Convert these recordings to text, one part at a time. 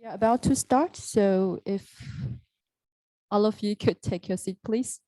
We are about to start, so if all of you could take your seat, please.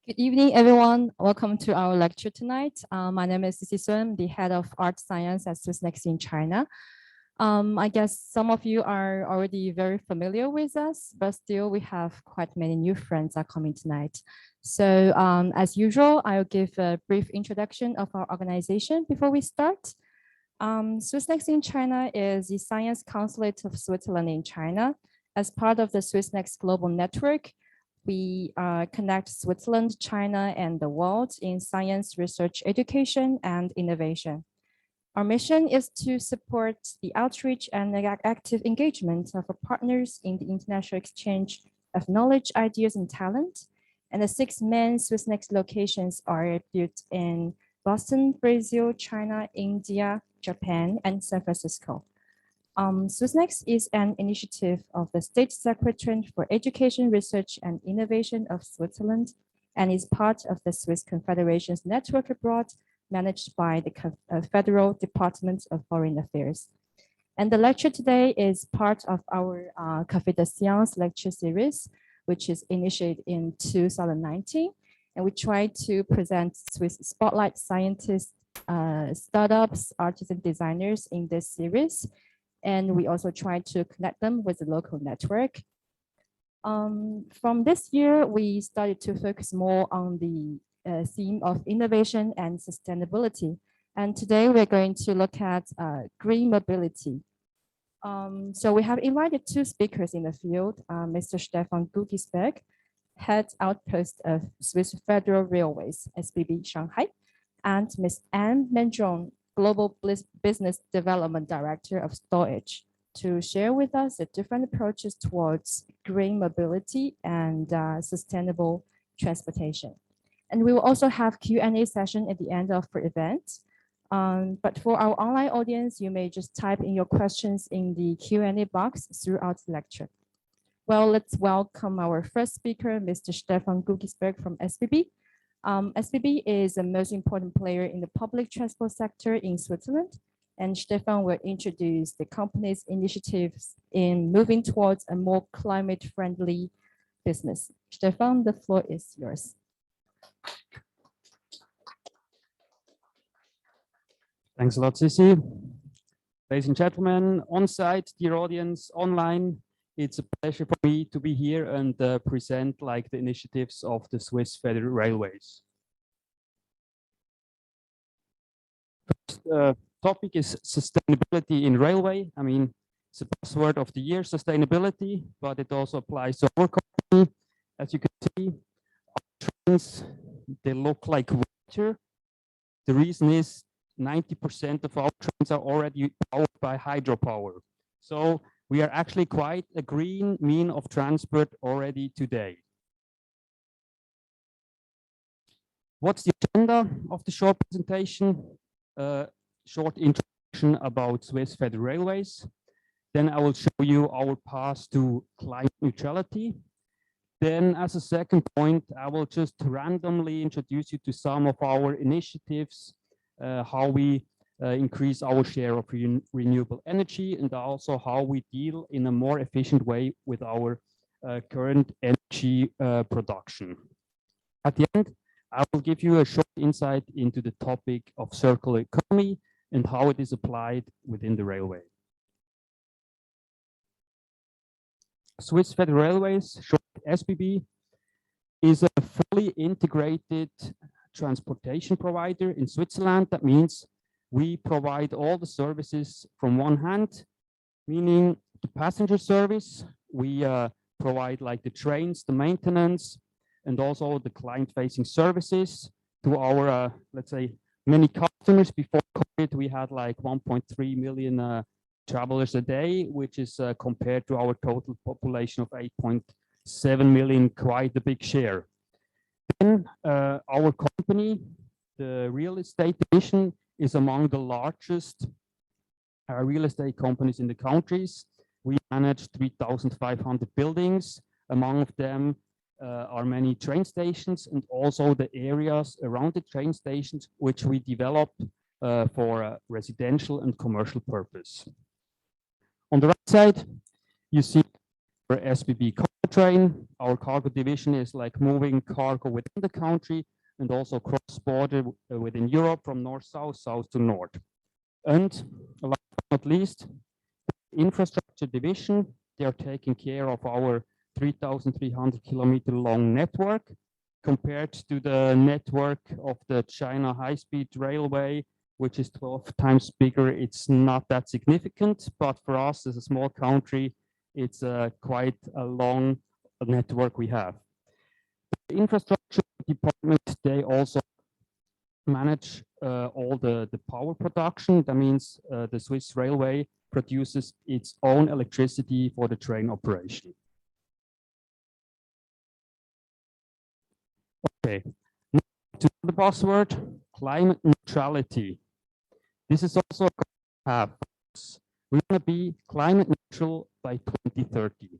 Good evening, everyone. Welcome to our lecture tonight. My name is Sisi Sun, the head of art science at Swissnex in China. I guess some of you are already very familiar with us, but still we have quite many new friends are coming tonight. So as usual, I'll give a brief introduction of our organization before we start. Swissnex in China is the Science Consulate of Switzerland in China. As part of the Swissnex Global Network, we connect Switzerland, China, and the world in science, research, education, and innovation. Our mission is to support the outreach and the active engagement of our partners in the international exchange of knowledge, ideas, and talent. And the 6 main Swissnex locations are built in Boston, Brazil, China, India, Japan, and San Francisco. Swissnex is an initiative of the State Secretariat for Education, Research, and Innovation of Switzerland, and is part of the Swiss Confederation's network abroad, managed by the Federal Department of Foreign Affairs. And the lecture today is part of our Café de Sciences lecture series, which is initiated in 2019. And we try to present Swiss spotlight scientists, startups, artists, and designers in this series. And we also try to connect them with the local network. From this year, we started to focus more on the theme of innovation and sustainability, And today we're going to look at green mobility. So we have invited two speakers in the field, Mr. Stefan Guggisberg, Head Outpost of Swiss Federal Railways, SBB Shanghai, and Ms. Anne Mandron, Global Business Development Director of Stor-H, to share with us the different approaches towards green mobility and sustainable transportation. And we will also have Q&A session at the end of the event. But for our online audience, you may just type in your questions in the Q&A box throughout the lecture. Well, let's welcome our first speaker, Mr. Stefan Guggisberg from SBB. SBB is the most important player in the public transport sector in Switzerland, and Stefan will introduce the company's initiatives in moving towards a more climate-friendly business. Stefan, the floor is yours. Thanks a lot, Sissy. Ladies and gentlemen, on site, dear audience, online, it's a pleasure for me to be here and present the initiatives of the Swiss Federal Railways. First topic is sustainability in railway. I mean, it's a buzzword of the year, sustainability, but it also applies to our company. As you can see, our trains, they look like water. The reason is 90% of our trains are already powered by hydropower. So we are actually quite a green mean of transport already today. What's the agenda of the short presentation? Short introduction about Swiss Federal Railways. Then I will show you our path to climate neutrality. Then as a second point, I will just randomly introduce you to some of our initiatives, how we increase our share of renewable energy, and also how we deal in a more efficient way with our current energy production. At the end, I will give you a short insight into the topic of circular economy and how it is applied within the railway. Swiss Federal Railways, short SBB, is a fully integrated transportation provider in Switzerland. That means we provide all the services from one hand, meaning the passenger service. We provide the trains, the maintenance, and also the client-facing services to our, let's say, many customers. Before COVID, we had 1.3 million travelers a day, which is compared to our total population of 8.7 million, quite a big share. Then our company, the real estate division, is among the largest real estate companies in the countries. We manage 3,500 buildings. Among them are many train stations and also the areas around the train stations, which we developed for residential and commercial purpose. On the right side, you see our SBB cargo train. Our cargo division is moving cargo within the country and also cross-border within Europe from north-south, south to north. And last but not least, the infrastructure division, they are taking care of our 3,300 kilometer long network. Compared to the network of the China high-speed railway, which is 12 times bigger, it's not that significant. But for us, as a small country, it's quite a long network we have. The infrastructure department, they also manage all the power production. That means the Swiss Railway produces its own electricity for the train operation. Okay, now to the buzzword, climate neutrality. This is also a have. We want to be climate neutral by 2030.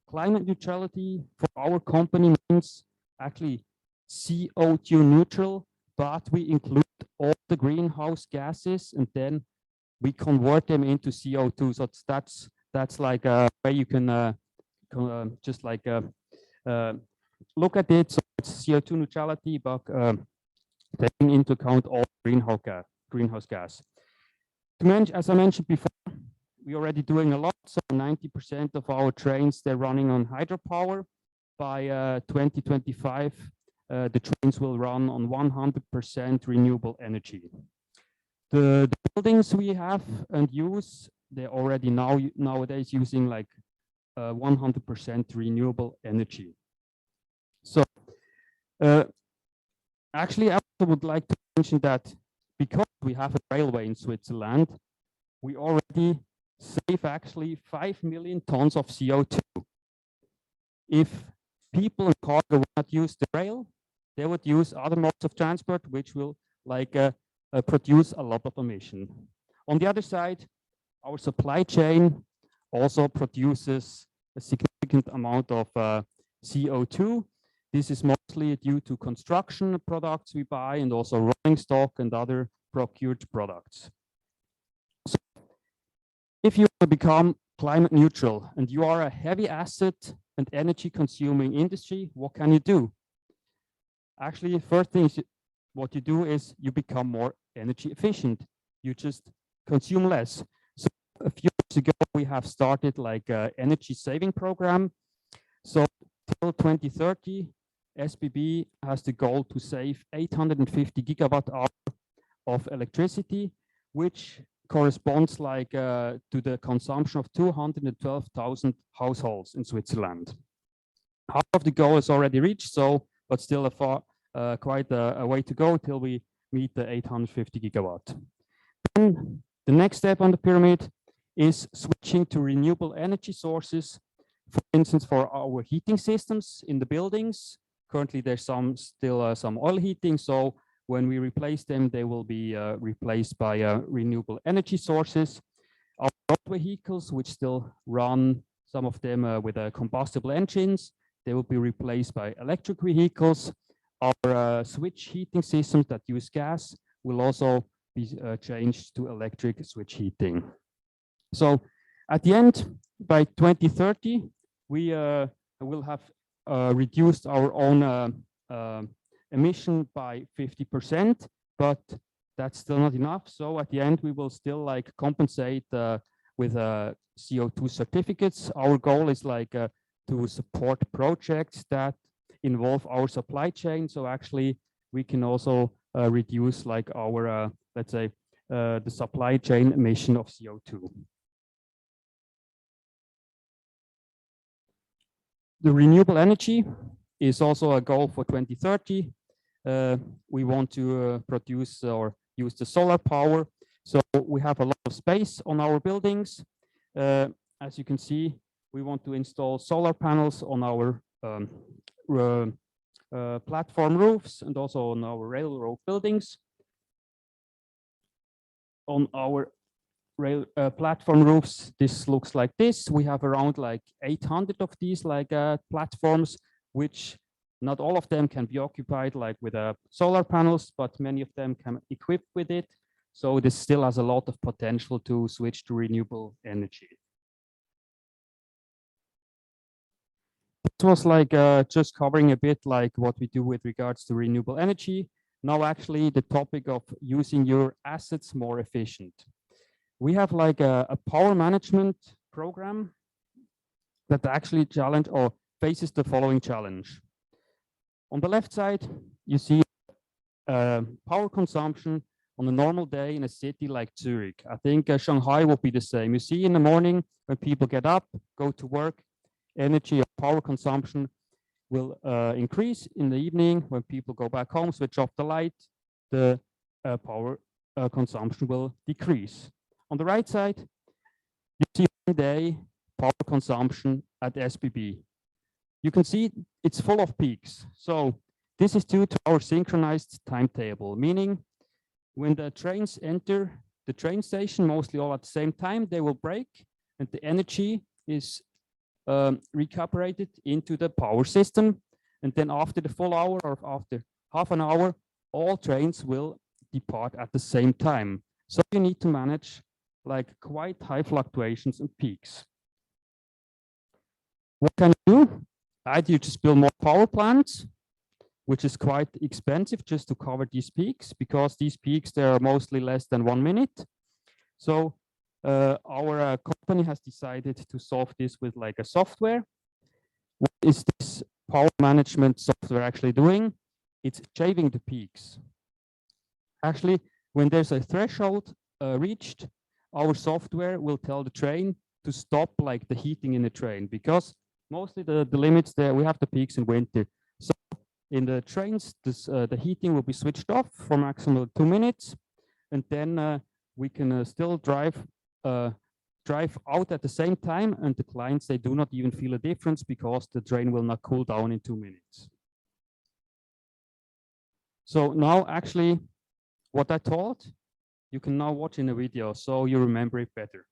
Climate neutrality for our company means actually CO2 neutral, but we include all the greenhouse gases and then we convert them into CO2. So that's like a way you can just look at it. So it's CO2 neutrality, but taking into account all greenhouse gas. As I mentioned before, we're already doing a lot. So 90% of our trains, they're running on hydropower. By 2025, the trains will run on 100% renewable energy. The buildings we have and use, they're already nowadays using like 100% renewable energy. So actually, I also would like to mention that because we have a railway in Switzerland, we already save actually 5 million tons of CO2. If people in cargo would not use the rail, they would use other modes of transport, which will like produce a lot of emission. On the other side, our supply chain also produces a significant amount of CO2. This is mostly due to construction products we buy and also rolling stock and other procured products. So if you want to become climate neutral and you are a heavy asset and energy consuming industry, what can you do? Actually, first thing what you do is you become more energy efficient. You just consume less. So a few years ago, we have started like an energy saving program. So till 2030, SBB has the goal to save 850 gigawatt hour of electricity, which corresponds like to the consumption of 212,000 households in Switzerland. Half of the goal is already reached, so but still quite a way to go till we meet the 850 gigawatt. Then the next step on the pyramid is switching to renewable energy sources. For instance, for our heating systems in the buildings, currently there's still some oil heating, so when we replace them, they will be replaced by renewable energy sources. Our road vehicles, which still run, some of them with combustible engines, they will be replaced by electric vehicles. Our switch heating systems that use gas will also be changed to electric switch heating. So at the end, by 2030, we will have reduced our own emission by 50%, but that's still not enough. So at the end, we will still like compensate with CO2 certificates. Our goal is like to support projects that involve our supply chain. So actually, we can also reduce like our, let's say, the supply chain emission of CO2. The renewable energy is also a goal for 2030. We want to produce or use the solar power. So we have a lot of space on our buildings. As you can see, we want to install solar panels on our platform roofs and also on our railroad buildings. On our rail platform roofs, this looks like this. We have around like 800 of these like platforms, which not all of them can be occupied like with solar panels, but many of them can equip with it. So this still has a lot of potential to switch to renewable energy. This was like just covering a bit like what we do with regards to renewable energy. Now actually the topic of using your assets more efficient. We have like a power management program that actually faces the following challenge. On the left side, you see power consumption on a normal day in a city like Zurich. I think Shanghai will be the same. You see in the morning when people get up, go to work, energy or power consumption will increase. In the evening when people go back home, switch off the light, the power consumption will decrease. On the right side, you see one day power consumption at SBB. You can see it's full of peaks. So this is due to our synchronized timetable, meaning when the trains enter the train station, mostly all at the same time, they will break and the energy is recuperated into the power system. And then after the full hour or after half an hour, all trains will depart at the same time. So you need to manage like quite high fluctuations and peaks. What can you do? Either you just build more power plants, which is quite expensive just to cover these peaks, because these peaks, they are mostly less than 1 minute. So our company has decided to solve this with like a software. What is this power management software actually doing? It's shaving the peaks. Actually, When there's a threshold reached, our software will tell the train to stop like the heating in the train, because mostly the limits there, we have the peaks in winter. So in the trains, the heating will be switched off for maximum 2 minutes, and then we can still drive out at the same time, and the clients, they do not even feel a difference because the train will not cool down in 2 minutes. So now actually what I taught, you can now watch in a video so you remember it better.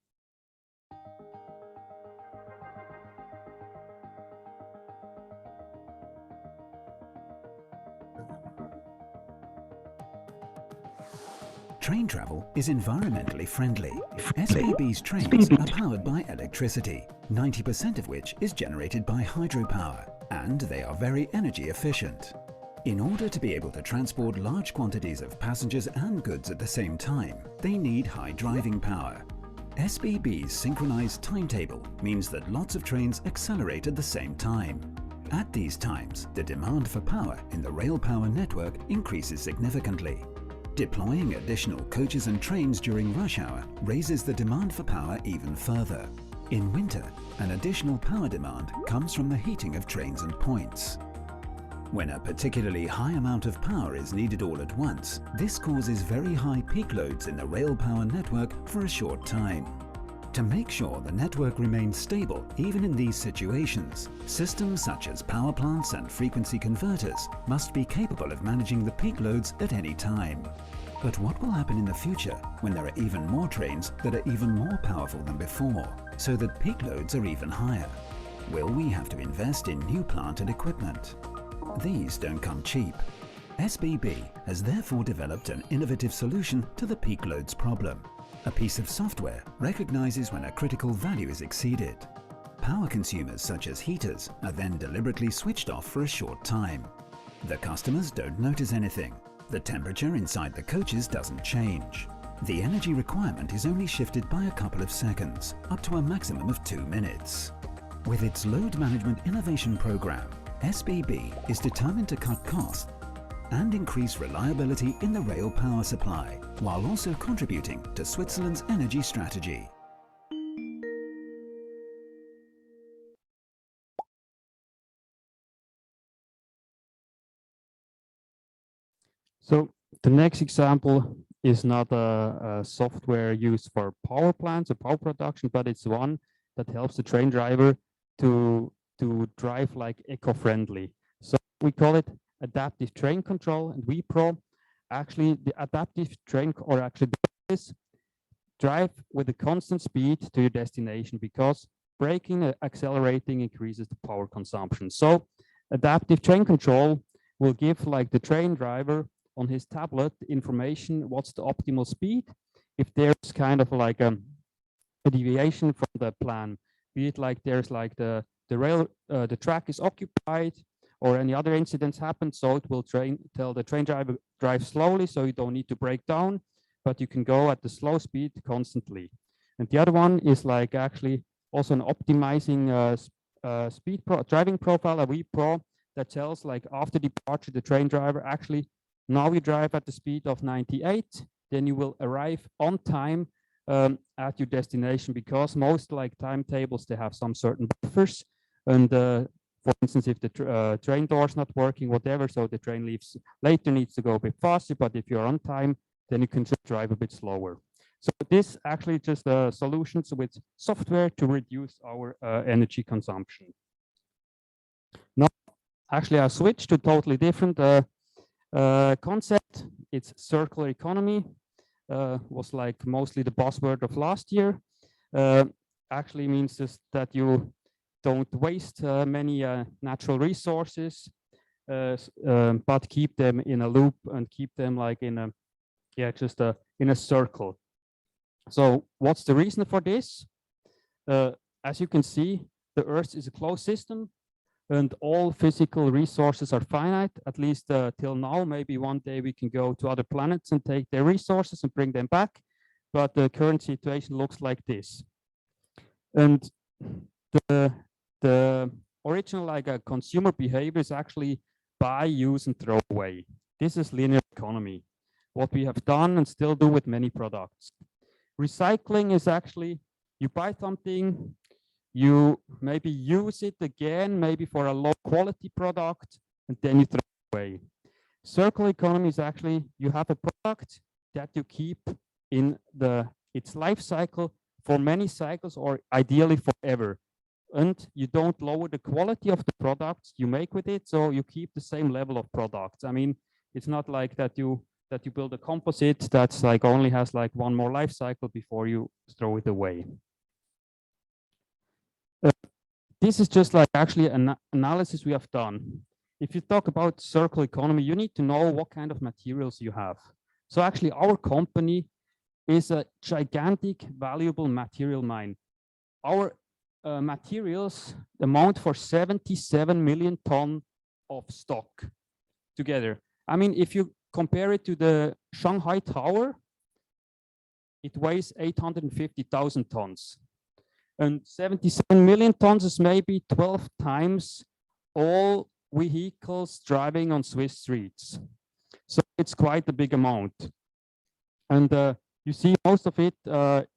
Train travel is environmentally friendly. SBB's trains are powered by electricity, 90% of which is generated by hydropower, and they are very energy efficient. In order to be able to transport large quantities of passengers and goods at the same time, they need high driving power. SBB's synchronized timetable means that lots of trains accelerate at the same time. At these times, the demand for power in the rail power network increases significantly. Deploying additional coaches and trains during rush hour raises the demand for power even further. In winter, an additional power demand comes from the heating of trains and points. When a particularly high amount of power is needed all at once, this causes very high peak loads in the rail power network for a short time. To make sure the network remains stable even in these situations, systems such as power plants and frequency converters must be capable of managing the peak loads at any time. But what will happen in the future when there are even more trains that are even more powerful than before, so that peak loads are even higher? Will we have to invest in new plant and equipment? These don't come cheap. SBB has therefore developed an innovative solution to the peak loads problem. A piece of software recognizes when a critical value is exceeded. Power consumers such as heaters are then deliberately switched off for a short time. The customers don't notice anything. The temperature inside the coaches doesn't change. The energy requirement is only shifted by a couple of seconds, up to a maximum of 2 minutes. With its load management innovation program, SBB is determined to cut costs and increase reliability in the rail power supply, while also contributing to Switzerland's energy strategy. So the next example is not a software used for power plants or power production, but it's one that helps the train driver to drive like eco-friendly. So we call it adaptive train control, and WePro. Actually, the adaptive train, or actually this, drive with a constant speed to your destination, because braking and accelerating increases the power consumption. So adaptive train control will give like the train driver on his tablet information what's the optimal speed. If there's kind of like a deviation from the plan, be it like there's like the track is occupied or any other incidents happen, so it will tell the train driver drive slowly, so you don't need to break down, but you can go at the slow speed constantly. And the other one is like actually also an optimizing driving profile, a WePro, that tells like after departure the train driver, actually now you drive at the speed of 98, then you will arrive on time at your destination, because most like timetables, they have some certain buffers, and for instance, if the train door is not working, whatever, so the train leaves later, needs to go a bit faster, but if you're on time, then you can just drive a bit slower. So this actually just solutions with software to reduce our energy consumption. Now, actually, I switched to totally different concept. It's circular economy. Was like mostly the buzzword of last year. Actually means just that you don't waste many natural resources, but keep them in a loop and keep them like in a, in a circle. So what's the reason for this? As you can see, the Earth is a closed system, and all physical resources are finite, at least till now. Maybe one day we can go to other planets and take their resources and bring them back, but the current situation looks like this. And the original like a consumer behavior is actually buy, use, and throw away. This is linear economy. what we have done and still do with many products. Recycling is actually, you buy something, you maybe use it again, maybe for a low quality product, and then you throw it away. Circular economy is actually, you have a product that you keep in its life cycle for many cycles, or ideally forever. And you don't lower the quality of the products you make with it, so you keep the same level of products. I mean, it's not like that you build a composite that's like only has like one more life cycle before you throw it away. This is just like actually an analysis we have done. If you talk about circular economy, you need to know what kind of materials you have. So actually our company is a gigantic valuable material mine. Our materials amount for 77 million tons of stock together. I mean, if you compare it to the Shanghai Tower, it weighs 850,000 tons. And 77 million tons is maybe 12 times all vehicles driving on Swiss streets. So it's quite a big amount. And you see most of it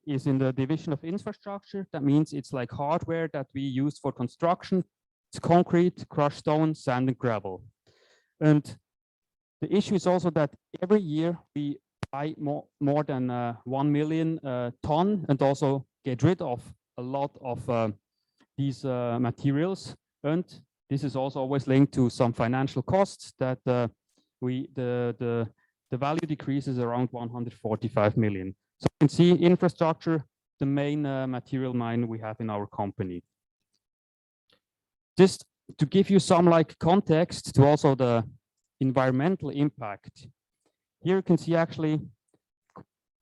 is in the division of infrastructure. That means it's like hardware that we use for construction. It's concrete, crushed stone, sand and gravel. And the issue is also that every year we buy more than 1 million ton and also get rid of a lot of these materials. And this is also always linked to some financial costs that the value decreases around 145 million. So you can see infrastructure, the main material mine we have in our company. Just to give you some like context to also the environmental impact. Here you can see actually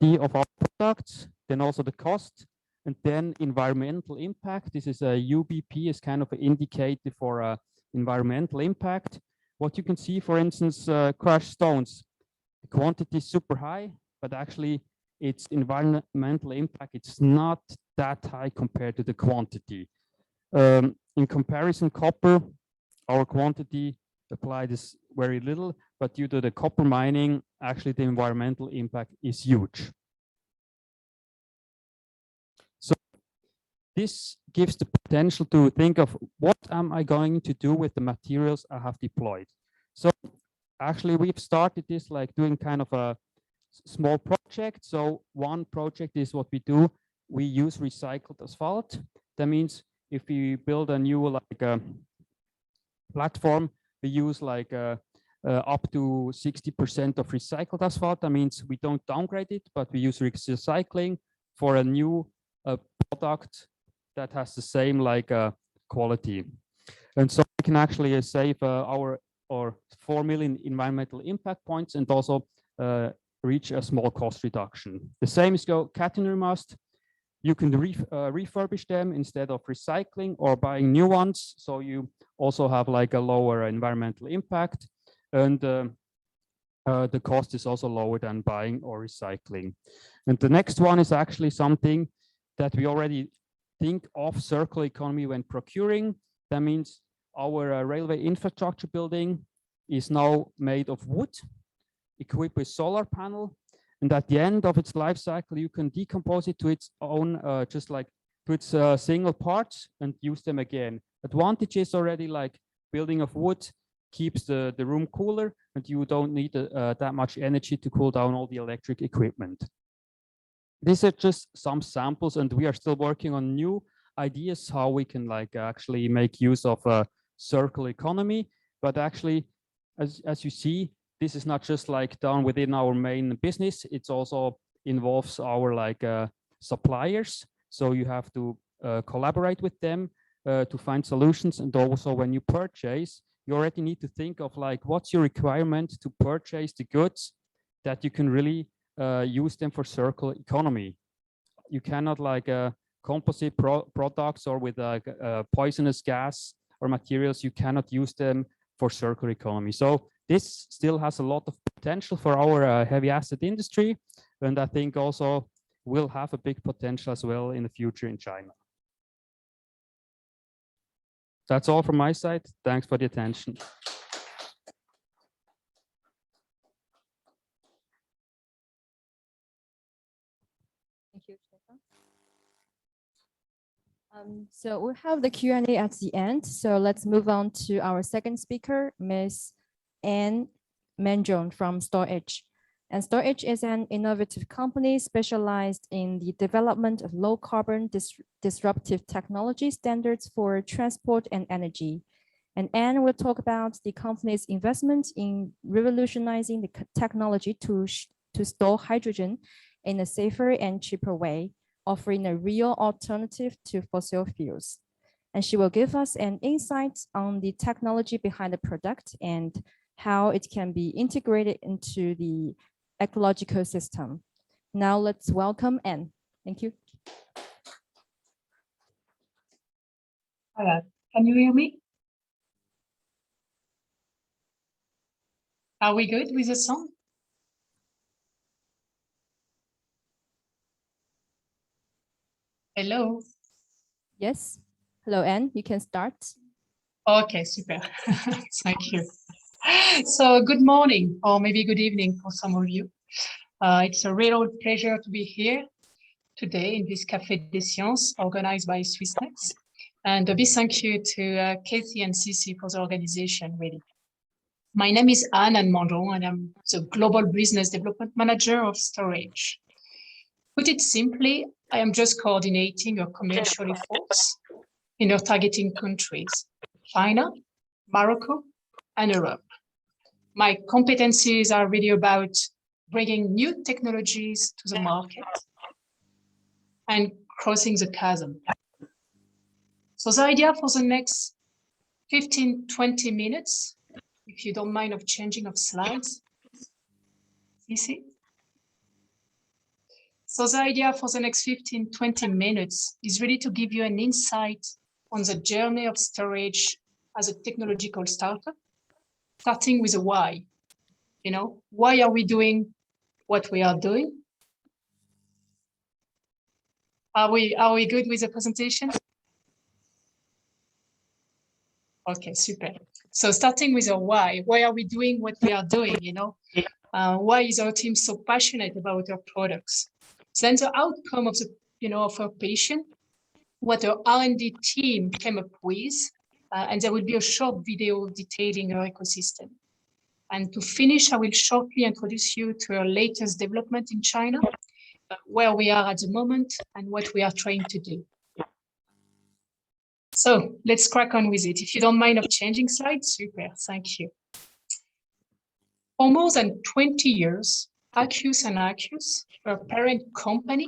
the of our products, then also the cost, and then environmental impact. This is a UBP, is kind of an indicator for environmental impact. What you can see, for instance, crushed stones, the quantity is super high, but actually its environmental impact, it's not that high compared to the quantity. In comparison, copper, our quantity applied is very little, but due to the copper mining, actually the environmental impact is huge. So this gives the potential to think of what am I going to do with the materials I have deployed. So actually we've started this like doing kind of a small project. So one project is what we do. We use recycled asphalt. That means if we build a new like a platform, we use like up to 60% of recycled asphalt. That means we don't downgrade it, but we use recycling for a new product that has the same like quality. And so we can actually save our 4 million environmental impact points and also reach a small cost reduction. The same is catenary must. You can refurbish them instead of recycling or buying new ones. So you also have like a lower environmental impact, and the cost is also lower than buying or recycling. And the next one is actually something that we already think of circular economy when procuring. That means our railway infrastructure building is now made of wood, equipped with solar panel. And at the end of its life cycle, you can decompose it to its own, just like to its single parts and use them again. Advantage is already like building of wood keeps the room cooler, and you don't need that much energy to cool down all the electric equipment. These are just some samples, and we are still working on new ideas how we can like actually make use of a circular economy. But actually, as you see, this is not just like done within our main business. It also involves our like suppliers. So you have to collaborate with them to find solutions. And also when you purchase, you already need to think of like, what's your requirement to purchase the goods that you can really use them for circular economy. You cannot like composite products or with like poisonous gas or materials, you cannot use them for circular economy. So this still has a lot of potential for our heavy asset industry, and I think also will have a big potential as well in the future in China. That's all from my side. Thanks for the attention. Thank you, Stefan. So we have the Q&A at the end. So let's move on to our second speaker, Ms. Anne Mandron from Stor-H. And Stor-H is an innovative company specialized in the development of low carbon disruptive technology standards for transport and energy. And Anne will talk about the company's investment in revolutionizing the technology to store hydrogen in a safer and cheaper way, offering a real alternative to fossil fuels. And she will give us an insight on the technology behind the product and how it can be integrated into the ecological system. Now let's welcome Anne. Thank you. Hello, can you hear me? Are we good with the sound? Hello. Yes. Hello, Anne. You can start. Okay, super. Thank you. So good morning, or maybe good evening for some of you. It's a real pleasure to be here today in this Café des Sciences organized by Swissnex. And a big thank you to Kathy and Cici for the organization, really. My name is Anne Mandron, and I'm the Global Business Development Manager of Stor-H. Put it simply, I am just coordinating your commercial efforts in your targeting countries, China, Morocco, and Europe. My competencies are really about bringing new technologies to the market and crossing the chasm. So the idea for the next 15, 20 minutes, if you don't mind of changing of slides, easy. So the idea for the next 15, 20 minutes is really to give you an insight on the journey of Stor-H as a technological startup, starting with a why. You know, why are we doing what we are doing? Are we good with the presentation? Okay, super. So starting with a why are we doing what we are doing, you know? Why is our team so passionate about our products? So then the outcome of the, of our patient, what our R&D team came up with, and there will be a short video detailing our ecosystem. And to finish, I will shortly introduce you to our latest development in China, where we are at the moment and what we are trying to do. So let's crack on with it. If you don't mind of changing slides, super, thank you. For more than 20 years, Accius and Accius, our parent company,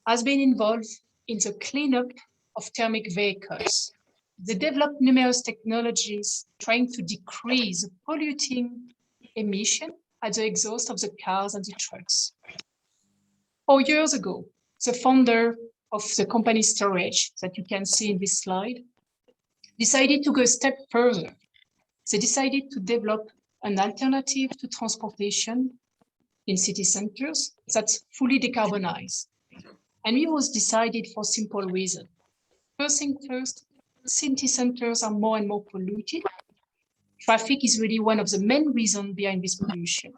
has been involved in the cleanup of thermic vehicles. They developed numerous technologies trying to decrease polluting emission at the exhaust of the cars and the trucks. 4 years ago, the founder of the company Stor-H, that you can see in this slide, decided to go a step further. They decided to develop an alternative to transportation in city centers that's fully decarbonized. And it was decided for a simple reason. First thing first, city centers are more and more polluted. Traffic is really one of the main reasons behind this pollution.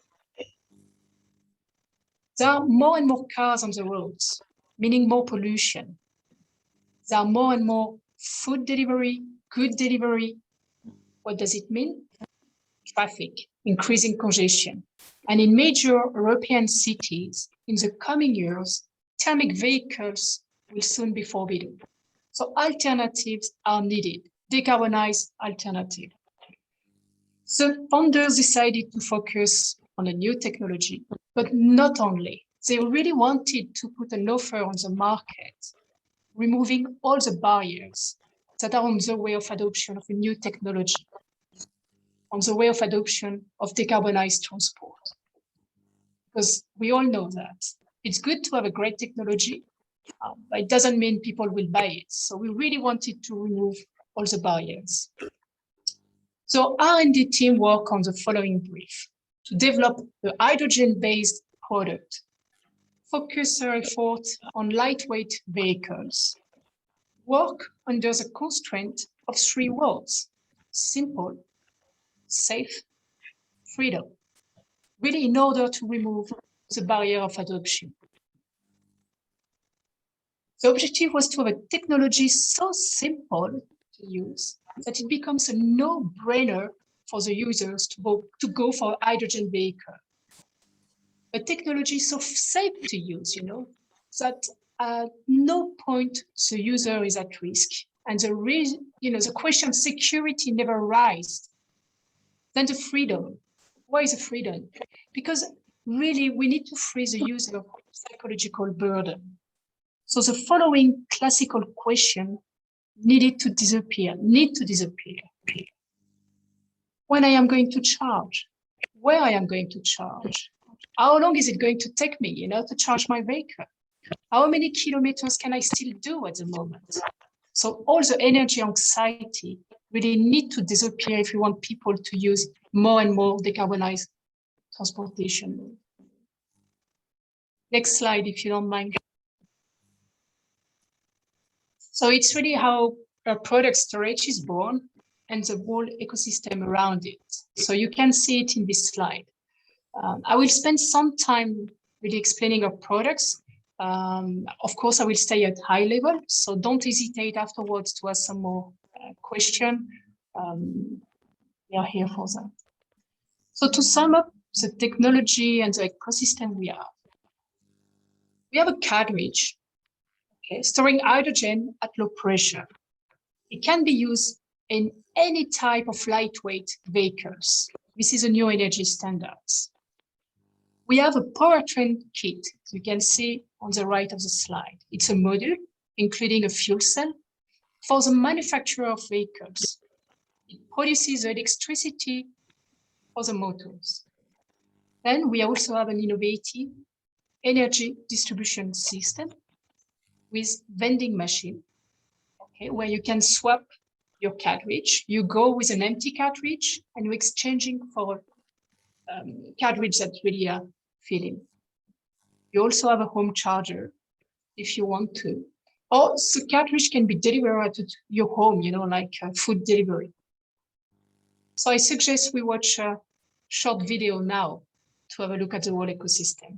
There are more and more cars on the roads, meaning more pollution. There are more and more food delivery, good delivery. What does it mean? Traffic, increasing congestion. And in major European cities, in the coming years, thermic vehicles will soon be forbidden. So alternatives are needed, decarbonized alternative. So founders decided to focus on a new technology, but not only. They really wanted to put an offer on the market, removing all the barriers that are on the way of adoption of a new technology, on the way of adoption of decarbonized transport. Because we all know that it's good to have a great technology, but it doesn't mean people will buy it. So we really wanted to remove all the barriers. So R&D team work on the following brief: to develop a hydrogen-based product, focus our effort on lightweight vehicles, work under the constraint of 3 words: simple, safe, freedom, really in order to remove the barrier of adoption. The objective was to have a technology so simple to use that it becomes a no-brainer for the users to go for a hydrogen vehicle. A technology so safe to use, that at no point the user is at risk, and the question of security never arises. Then the freedom. Why is the freedom? Because really we need to free the user of psychological burden. So the following classical question need to disappear. When I am going to charge, where I am going to charge, how long is it going to take me, to charge my vehicle? How many kilometers can I still do at the moment? So all the energy anxiety really need to disappear if we want people to use more and more decarbonized transportation. Next slide, if you don't mind. So it's really how a product Stor-H is born and the whole ecosystem around it. So you can see it in this slide. I will spend some time really explaining our products. Of course, I will stay at high level, so don't hesitate afterwards to ask some more questions. We are here for that. So to sum up the technology and the ecosystem we have a cartridge, storing hydrogen at low pressure. It can be used in any type of lightweight vehicles. This is a new energy standards. We have a powertrain kit, you can see on the right of the slide. It's a module, including a fuel cell, for the manufacturer of vehicles. It produces the electricity for the motors. Then we also have an innovative energy distribution system with vending machine, where you can swap your cartridge. You go with an empty cartridge and you're exchanging for cartridge that really are filling. You also have a home charger if you want to. Or the cartridge can be delivered to your home, like food delivery. So I suggest we watch a short video now to have a look at the whole ecosystem.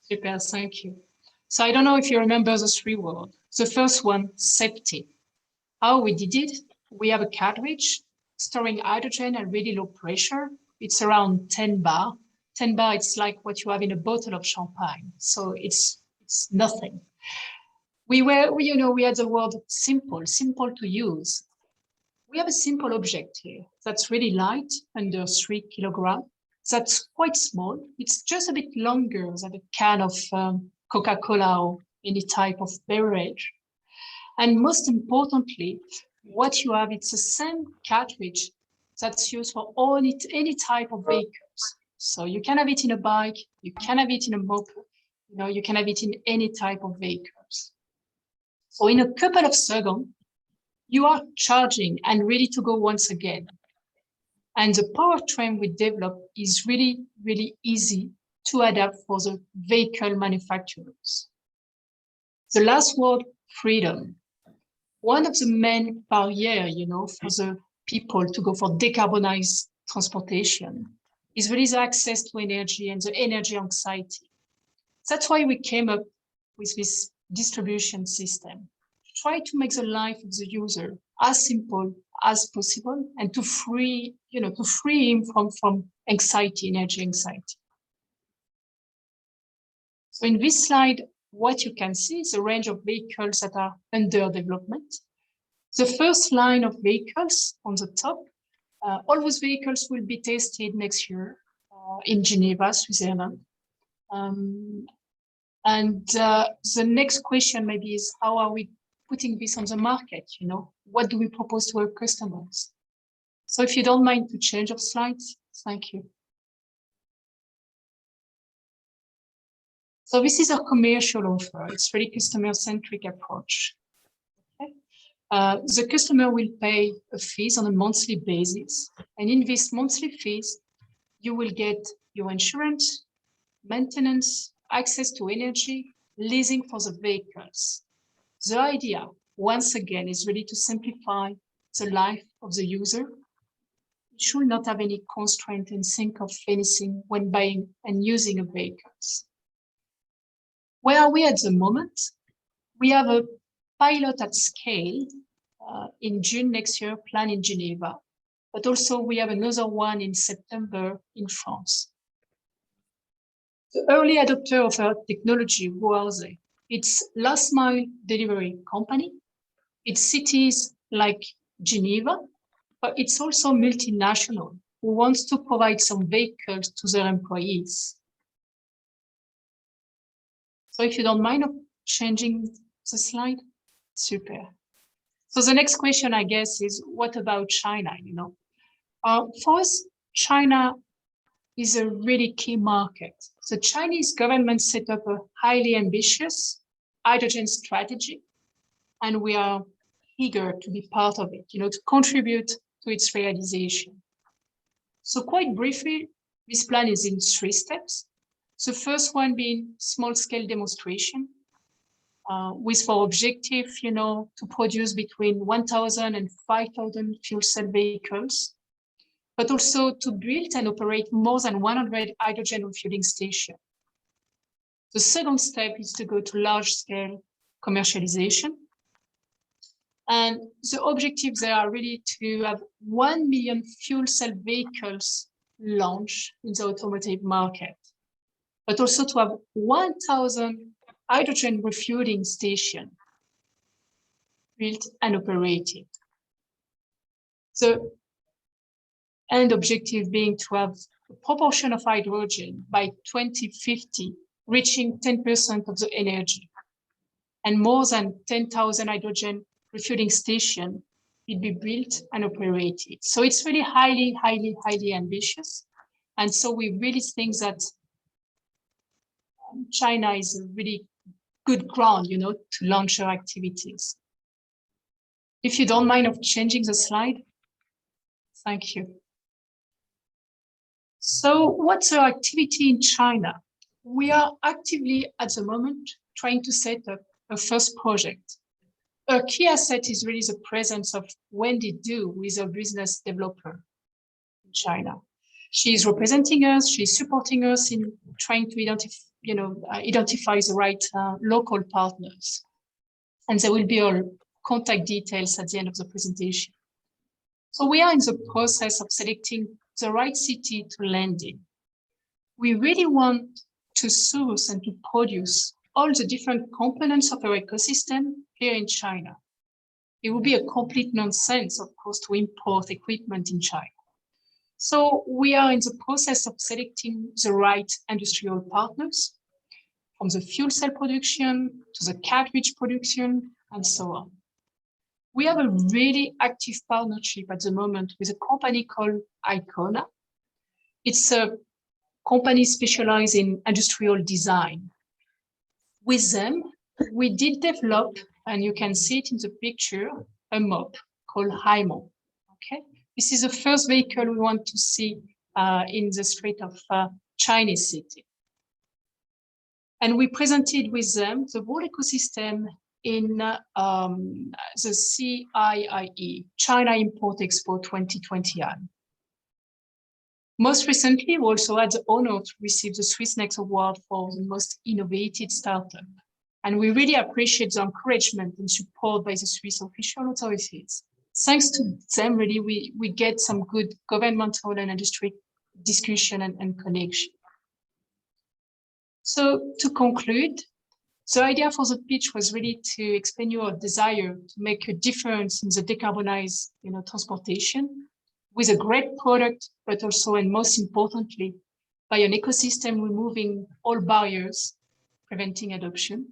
Super, thank you. So I don't know if you remember the three words. The first one, safety. How we did it? We have a cartridge storing hydrogen at really low pressure. It's around 10 bar. 10 bar, it's like what you have in a bottle of champagne. So it's nothing. We had the word simple to use. We have a simple object here that's really light, under 3 kilograms. That's quite small. It's just a bit longer than a can of Coca-Cola or any type of beverage. And most importantly, what you have, it's the same cartridge that's used for any type of vehicles. So you can have it in a bike, you can have it in a moped, you can have it in any type of vehicles. So in a couple of seconds, you are charging and ready to go once again. And the powertrain we develop is really, really easy to adapt for the vehicle manufacturers. The last word, freedom. One of the main barriers, for the people to go for decarbonized transportation is really the access to energy and the energy anxiety. That's why we came up with this distribution system, to try to make the life of the user as simple as possible and to free him from anxiety, energy anxiety. So in this slide, what you can see is a range of vehicles that are under development. The first line of vehicles on the top, all those vehicles will be tested next year in Geneva, Switzerland. The next question maybe is, how are we putting this on the market? What do we propose to our customers? So if you don't mind to change of slides, thank you. So this is a commercial offer. It's really customer-centric approach. Okay? The customer will pay a fees on a monthly basis. And in this monthly fees, you will get your insurance, maintenance, access to energy, leasing for the vehicles. The idea, once again, is really to simplify the life of the user. You should not have any constraint and think of anything when buying and using a vehicles. Where are we at the moment? We have a pilot at scale in June next year, planned in Geneva, but also we have another one in September in France. The early adopter of our technology, who are they? It's last mile delivery company. It's cities like Geneva, but it's also multinational who wants to provide some vehicles to their employees. So if you don't mind changing the slide, super. So the next question, I guess, is what about China? For us, China is a really key market. The Chinese government set up a highly ambitious hydrogen strategy, and we are eager to be part of it, to contribute to its realization. So quite briefly, this plan is in 3 steps. The first one being small-scale demonstration, with for objective, to produce between 1,000 and 5,000 fuel cell vehicles, but also to build and operate more than 100 hydrogen refueling stations. The second step is to go to large-scale commercialization. And the objectives there are really to have 1 million fuel cell vehicles launched in the automotive market, but also to have 1,000 hydrogen refueling stations built and operated. The end objective being to have a proportion of hydrogen by 2050 reaching 10% of the energy, and more than 10,000 hydrogen refueling stations will be built and operated. So it's really highly, highly, highly ambitious. And so we really think that China is a really good ground, to launch our activities. If you don't mind of changing the slide, thank you. So what's our activity in China? We are actively at the moment trying to set up a first project. A key asset is really the presence of Wendy Du, who is a business developer in China. She's representing us, she's supporting us in trying to identify the right local partners. And there will be all contact details at the end of the presentation. So we are in the process of selecting the right city to land in. We really want to source and to produce all the different components of our ecosystem here in China. It would be a complete nonsense, of course, to import equipment in China. So we are in the process of selecting the right industrial partners, from the fuel cell production to the cartridge production, and so on. We have a really active partnership at the moment with a company called Icona. It's a company specialized in industrial design. With them, we did develop, and you can see it in the picture, a mop called Haimon. Okay, this is the first vehicle we want to see in the street of Chinese city. And we presented with them the whole ecosystem in the CIIE, China Import Expo 2021. Most recently, we also had the honor to receive the Swissnex award for the most innovative startup. And we really appreciate the encouragement and support by the Swiss official authorities. Thanks to them, really, we get some good governmental and industry discussion and connection. So to conclude, the idea for the pitch was really to explain your desire to make a difference in the decarbonized transportation with a great product, but also, and most importantly, by an ecosystem removing all barriers, preventing adoption.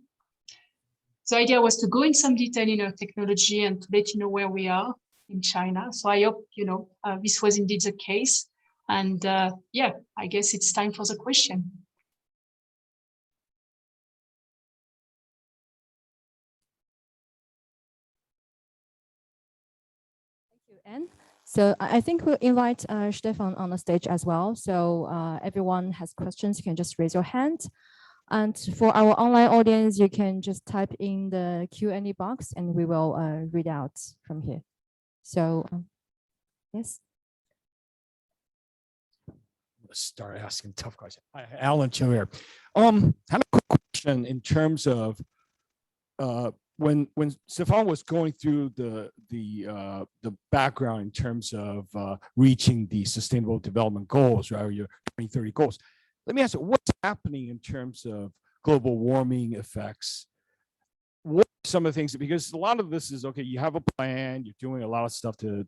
The idea was to go in some detail in our technology and to let you know where we are in China. So I hope, this was indeed the case. And yeah, I guess it's time for the question. Anne. So I think we'll invite Stefan on the stage as well. So everyone has questions, you can just raise your hand. And for our online audience, you can just type in the Q&A box and we will read out from here. So yes. Let's start asking tough questions. Hi, Alan Cho here. Had a quick question in terms of when Stefan was going through the background in terms of reaching the Sustainable Development Goals, right, or your 2030 goals. Let me ask you, what's happening in terms of global warming effects? What are some of the things, because a lot of this is, okay, you have a plan, you're doing a lot of stuff to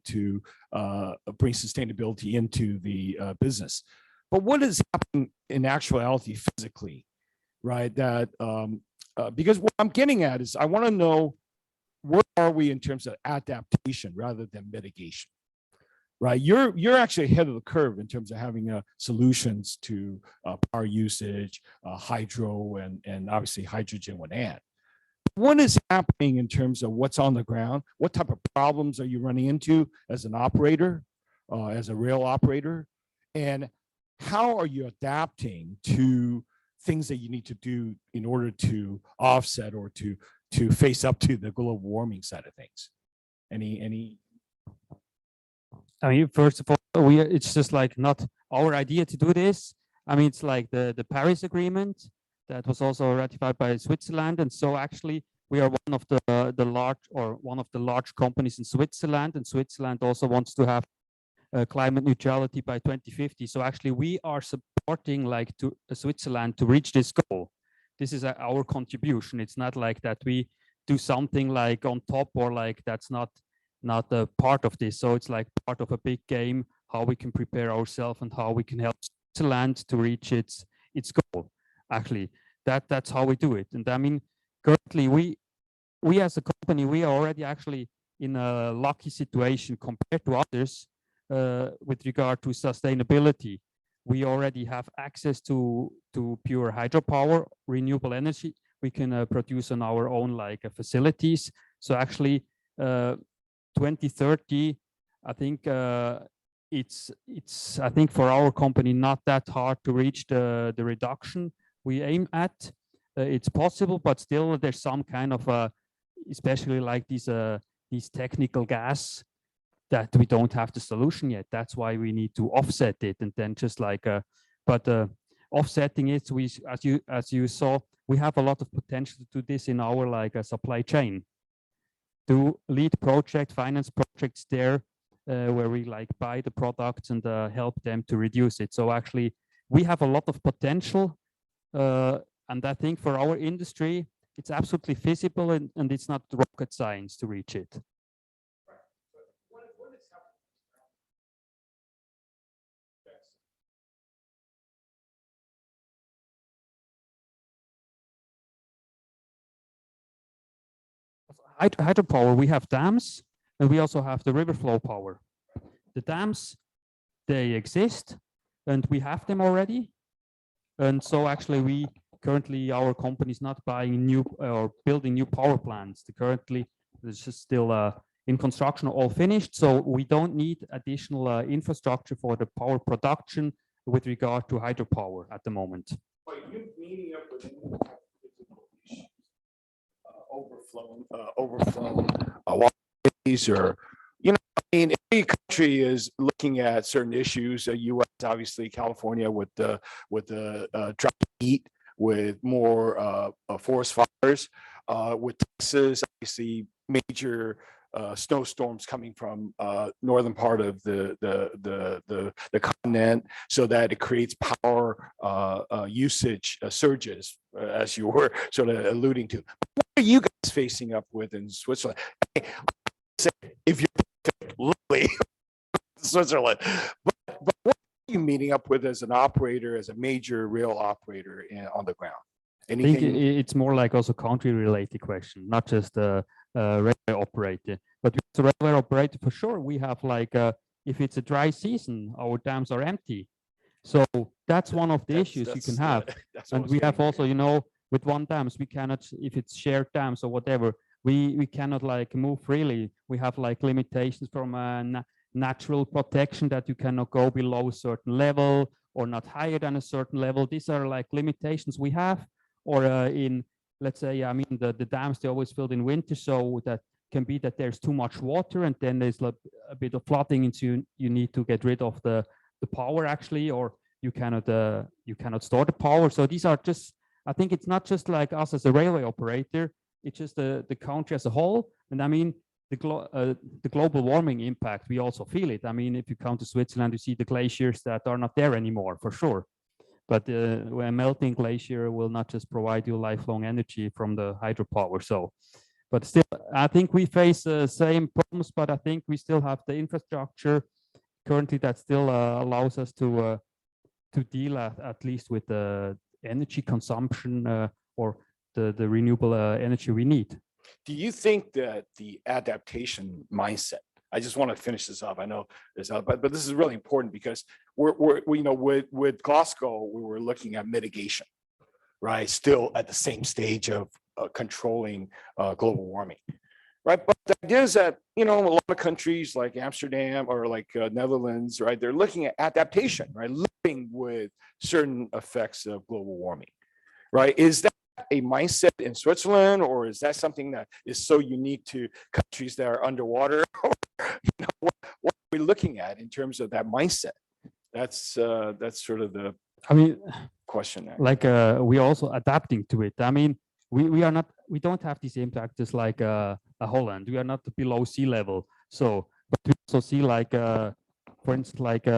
bring sustainability into the business. But what is happening in actuality physically, right? That because what I'm getting at is I want to know where are we in terms of adaptation rather than mitigation, right? You're actually ahead of the curve in terms of having solutions to power usage, hydro, and obviously hydrogen would add. What is happening in terms of what's on the ground? What type of problems are you running into as an operator, as a rail operator? And how are you adapting to things that you need to do in order to offset or to face up to the global warming side of things? Any? I mean, first of all, it's just like not our idea to do this. I mean, it's like the Paris Agreement that was also ratified by Switzerland. And so actually we are one of the large companies in Switzerland, and Switzerland also wants to have climate neutrality by 2050. So actually we are supporting like to Switzerland to reach this goal. This is our contribution. It's not like that we do something like on top or like that's not a part of this. So it's like part of a big game, how we can prepare ourselves and how we can help Switzerland to reach its goal. Actually, that's how we do it. And I mean, currently we as a company, we are already actually in a lucky situation compared to others with regard to sustainability. We already have access to pure hydropower, renewable energy. We can produce on our own like facilities. So actually 2030, I think it's I think for our company not that hard to reach the reduction we aim at. It's possible, but still there's some kind of especially like these technical gas that we don't have the solution yet. That's why we need to offset it, and then just like offsetting it, we as you saw, we have a lot of potential to do this in our like supply chain. To lead project, finance projects there where we like buy the products and help them to reduce it. So actually we have a lot of potential, and I think for our industry it's absolutely feasible, and it's not rocket science to reach it. hydropower, we have dams, and we also have the river flow power. The dams, they exist, and we have them already. And so actually we currently, our company is not buying new or building new power plants. Currently, it's just still in construction, all finished. So we don't need additional infrastructure for the power production with regard to hydropower at the moment. Are you meeting up with overflown waterways, or, you know, I mean, every country is looking at certain issues. U.S. obviously, California with the drought heat, with more forest fires, with Texas, obviously major snowstorms coming from northern part of the continent, so that it creates power usage surges, as you were sort of alluding to. What are you guys facing up with in Switzerland? If you're lovely Switzerland, but what are you meeting up with as an operator, as a major rail operator on the ground? Anything? I think it's more like also country related question, not just a railway operator, but as a railway operator, for sure, we have like, if it's a dry season, our dams are empty. So that's one of the issues you can have. And we have also, you know, with one dams, we cannot, if it's shared dams or whatever, we cannot like move freely. We have like limitations from natural protection, that you cannot go below a certain level or not higher than a certain level. These are like limitations we have. Or in, let's say, I mean, the dams, they always filled in winter, so that can be that there's too much water, and then there's like a bit of flooding, and so you need to get rid of the power actually, or you cannot store the power. So these are just, I think it's not just like us as a railway operator, it's just the country as a whole. And I mean, the global warming impact, we also feel it. I mean, if you come to Switzerland, you see the glaciers that are not there anymore, for sure. But a melting glacier will not just provide you lifelong energy from the hydropower. So, but still, I think we face the same problems, but I think we still have the infrastructure currently that still allows us to deal at least with the energy consumption or the renewable energy we need. Do you think that the adaptation mindset, I just want to finish this off. I know this, but this is really important, because we, you know, with Glasgow, we were looking at mitigation, right? Still at the same stage of controlling global warming, right? But the idea is that, you know, a lot of countries like Amsterdam or like Netherlands, right? They're looking at adaptation, right? Living with certain effects of global warming, right? Is that a mindset in Switzerland, or is that something that is so unique to countries that are underwater? You know, what are we looking at in terms of that mindset? That's sort of the, I mean, question there. Like we are also adapting to it. I mean, we don't have this impact just like a Holland. We are not below sea level. So, but we also see like, for instance, like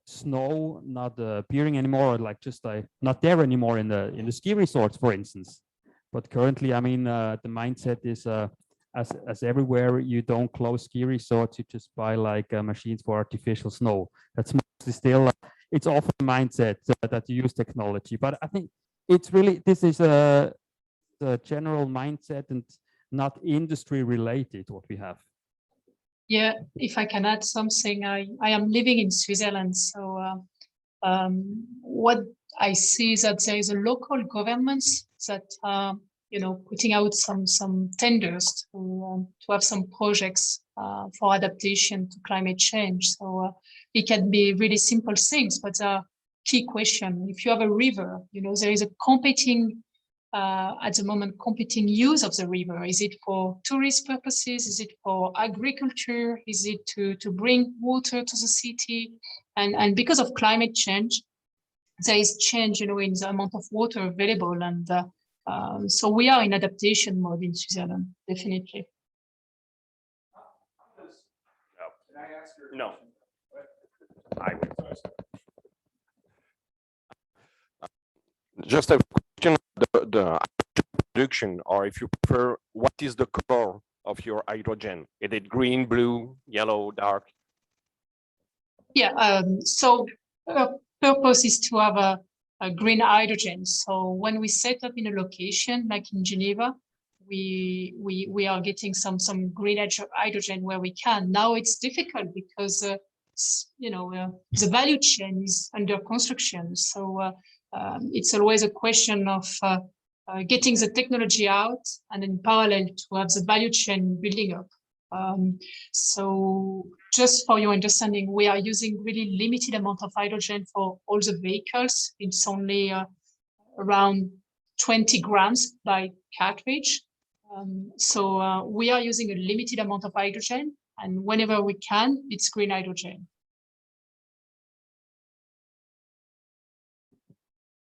snow not appearing anymore, or like just like not there anymore in the ski resorts, for instance. But currently, I mean, the mindset is as everywhere, you don't close ski resorts, you just buy like machines for artificial snow. That's mostly still, it's often a mindset that you use technology. But I think it's really, this is the general mindset and not industry related what we have. Yeah, if I can add something, I am living in Switzerland, so what I see is that there is a local governments that are, you know, putting out some tenders to have some projects for adaptation to climate change. So it can be really simple things, but key question: if you have a river, you know, there is a competing at the moment, competing use of the river. Is it for tourist purposes? Is it for agriculture? Is it to bring water to the city? And because of climate change, there is change, you know, in the amount of water available. And so we are in adaptation mode in Switzerland, definitely. No. Just a question: the production, or if you prefer, what is the color of your hydrogen? Is it green, blue, yellow, dark? Yeah. So purpose is to have a green hydrogen. So when we set up in a location like in Geneva, we are getting some green hydrogen where we can. Now it's difficult because the value chain is under construction. So it's always a question of getting the technology out and in parallel to have the value chain building up. So just for your understanding, we are using really limited amount of hydrogen for all the vehicles. It's only around 20 grams by cartridge. So we are using a limited amount of hydrogen, and whenever we can, it's green hydrogen.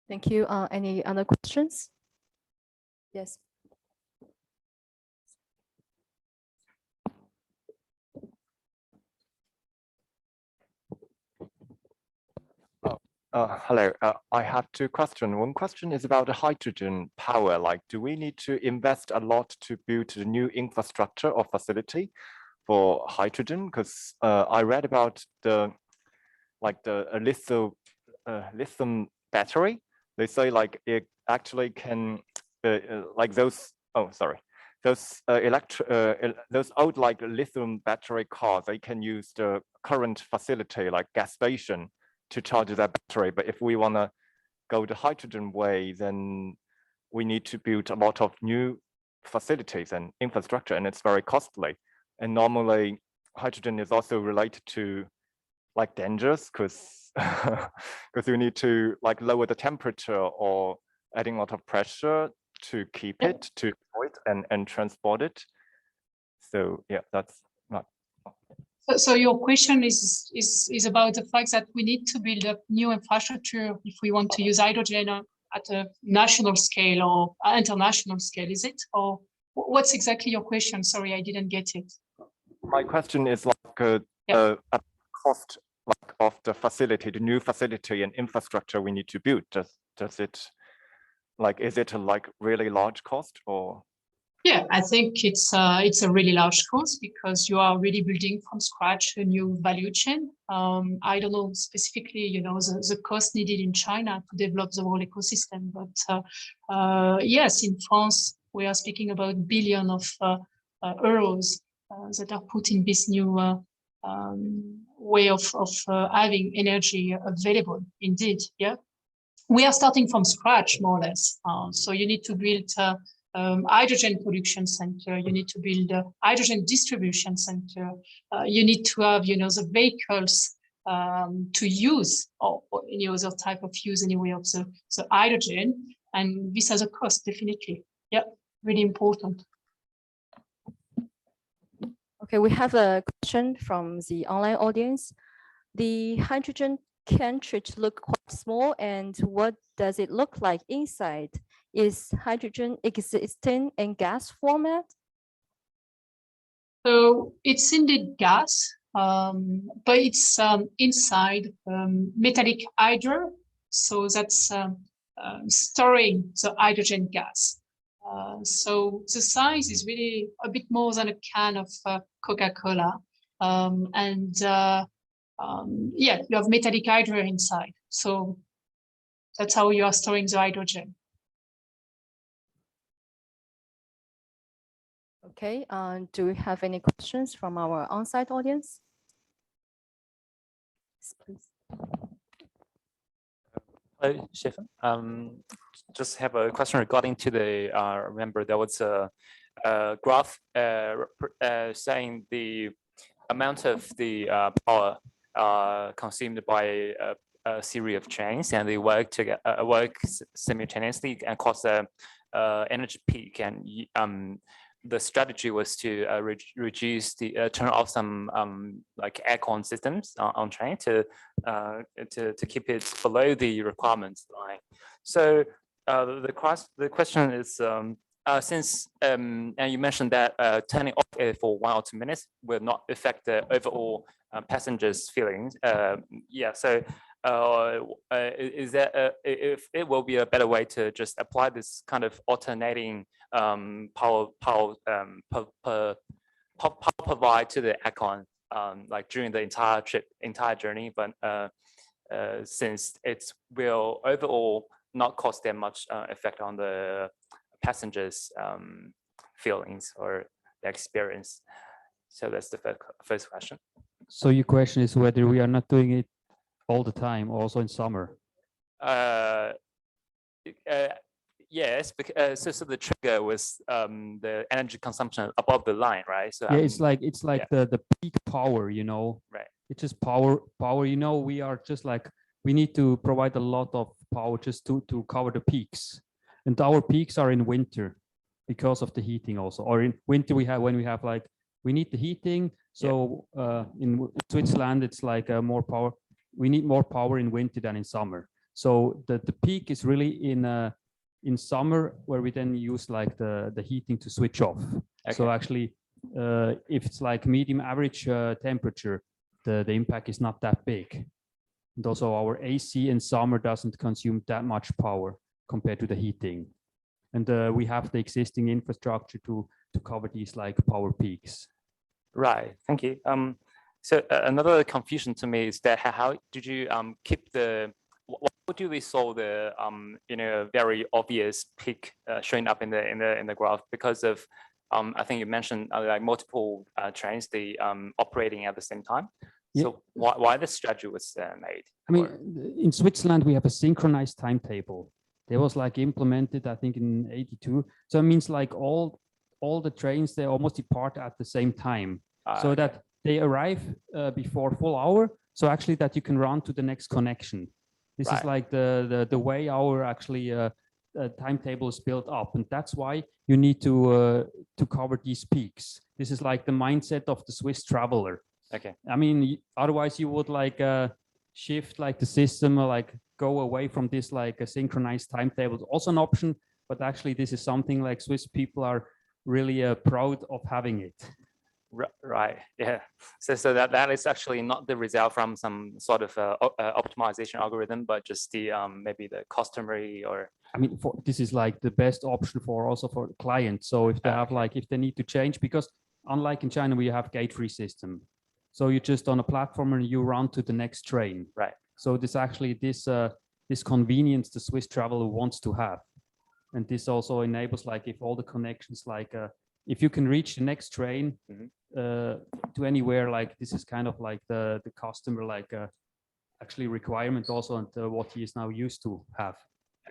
Thank you. Any other questions? Yes. Hello, I have two questions. One question is about the hydrogen power. Like, do we need to invest a lot to build the new infrastructure or facility for hydrogen? Because I read about the lithium battery. They say like it actually can like those. Oh, sorry. Those those old like lithium battery cars, they can use the current facility like gas station to charge that battery. But if we want to go the hydrogen way, then we need to build a lot of new facilities and infrastructure, and it's very costly. And normally hydrogen is also related to like dangers, because because you need to like lower the temperature or adding a lot of pressure to keep it, to store it and transport it. So yeah, that's not. So your question is about the fact that we need to build up new infrastructure if we want to use hydrogen at a national scale or international scale, is it? Or what's exactly your question? Sorry, I didn't get it. My question is like a cost like of the facility, the new facility and infrastructure we need to build. Does it like, is it a like really large cost or? Yeah, I think it's a really large cost because you are really building from scratch a new value chain. I don't know specifically, the cost needed in China to develop the whole ecosystem, but yes, in France we are speaking about billions of euros that are put in this new way of having energy available. Indeed, yeah, we are starting from scratch more or less. So you need to build hydrogen production center, you need to build a hydrogen distribution center, you need to have the vehicles to use or any other type of use anyway of the hydrogen, and this has a cost, definitely. Yeah, really important. Okay, we have a question from the online audience. The hydrogen Cantridge look quite small, and what does it look like inside? Is hydrogen existing in gas format? So it's indeed gas, but it's inside metallic hydro. So that's storing the hydrogen gas. So the size is really a bit more than a can of Coca-Cola. Yeah, you have metallic hydro inside. So that's how you are storing the hydrogen. Okay, do we have any questions from our on-site audience? Yes, please. Hello, Stefan. Just have a question regarding to the, remember there was a graph saying the amount of the power consumed by a series of chains, and they work together, work simultaneously and cause a energy peak. And the strategy was to reduce the turn off some like aircon systems on train to keep it below the requirements line. So the question is, since and you mentioned that turning off for 1 or 2 minutes will not affect the overall passengers' feelings. Yeah, so is that if it will be a better way to just apply this kind of alternating power provide to the aircon like during the entire journey, but since it will overall not cause that much effect on the passengers' feelings or the experience? So that's the first question. So your question is whether we are not doing it all the time, also in summer? Yes, because so the trigger was the energy consumption above the line, right? So Yeah, it's like the peak power, you know. Right. It's just power. You know, we are just like, we need to provide a lot of power just to cover the peaks, and our peaks are in winter because of the heating also. Or in winter we need the heating. So in Switzerland it's like more power. We need more power in winter than in summer. So the peak is really in summer, where we then use like the heating to switch off. Okay. So actually, if it's like medium average temperature, the impact is not that big. And also our AC in summer doesn't consume that much power compared to the heating. And we have the existing infrastructure to cover these like power peaks. Right, thank you. So another confusion to me is that how did you keep the, what do we saw the very obvious peak showing up in the graph because of I think you mentioned like multiple trains they operating at the same time. Yeah. So why the strategy was made? I mean, in Switzerland we have a synchronized timetable. It was like implemented, I think, in '82. So it means like all the trains, they almost depart at the same time, so that they arrive before full hour. So actually that you can run to the next connection. This is like the way our actually timetable is built up, and that's why you need to cover these peaks. This is like the mindset of the Swiss traveler. Okay. I mean, otherwise you would like shift like the system, or like go away from this like a synchronized timetable. Also an option, but actually this is something like Swiss people are really proud of having it. Right. Yeah. So that is actually not the result from some sort of optimization algorithm, but just the maybe the customary or. I mean, this is like the best option also for the client. So if they have like, if they need to change, because unlike in China, we have gate-free system. So you just on a platform and you run to the next train. Right. So this actually this convenience the Swiss traveler wants to have, and this also enables like if all the connections like if you can reach the next train to anywhere, like this is kind of like the customer like actually requirement also, and what he is now used to have.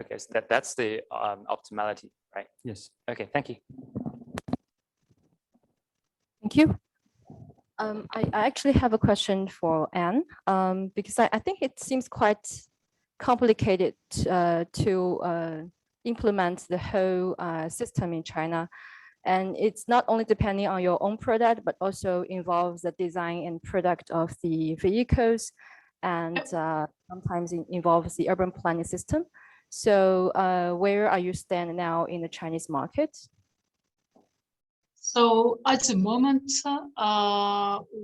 Okay, so that's the optimality, right? Yes. Okay, thank you. Thank you. I actually have a question for Anne, because I think it seems quite complicated to implement the whole system in China. And it's not only depending on your own product, but also involves the design and product of the vehicles, and sometimes it involves the urban planning system. So where are you standing now in the Chinese market? So at the moment,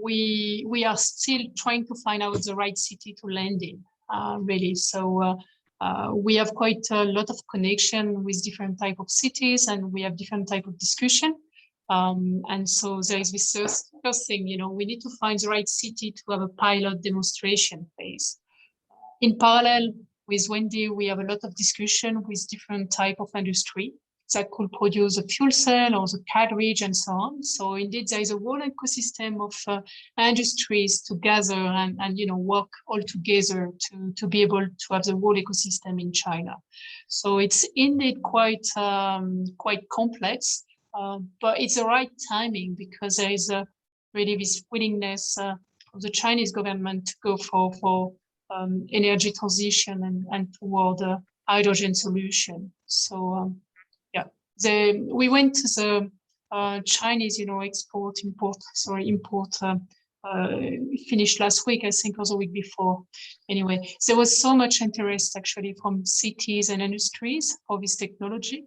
we are still trying to find out the right city to land in, really. So we have quite a lot of connection with different type of cities, and we have different type of discussion. And so there is this first thing, we need to find the right city to have a pilot demonstration phase. In parallel with Wendy, we have a lot of discussion with different type of industry that could produce a fuel cell or the Cantridge and so on. So indeed, there is a whole ecosystem of industries together and work all together to be able to have the whole ecosystem in China. So it's indeed quite complex, but it's the right timing because there is really this willingness of the Chinese government to go for energy transition and toward a hydrogen solution. So we went to the Chinese, import finished last week, I think, or the week before. Anyway, there was so much interest actually from cities and industries for this technology.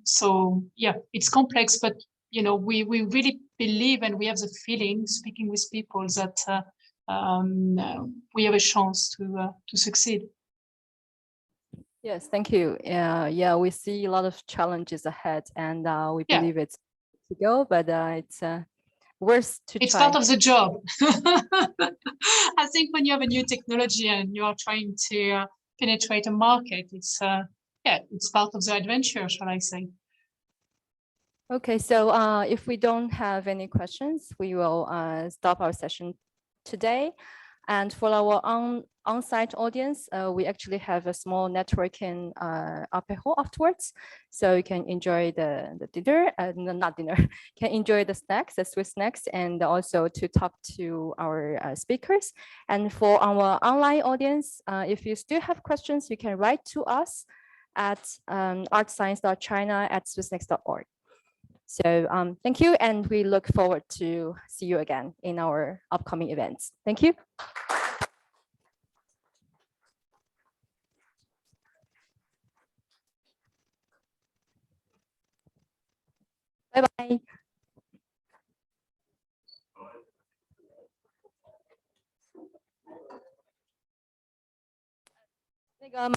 So yeah, it's complex, but we really believe and we have the feeling, speaking with people, that we have a chance to succeed. Yes, thank you. Yeah, we see a lot of challenges ahead, and we believe it's to go, but it's worth to try. It's part of the job. I think when you have a new technology and you are trying to penetrate a market, it's part of the adventure, shall I say. Okay, so if we don't have any questions, we will stop our session today. And for our on-site audience, we actually have a small networking apéro afterwards. So you can enjoy the dinner, no, not dinner, can enjoy the snacks, the Swiss snacks, and also to talk to our speakers. And for our online audience, if you still have questions, you can write to us at artscience.china@swissnex.org. So thank you, and we look forward to see you again in our upcoming events. Thank you. Bye-bye. 那个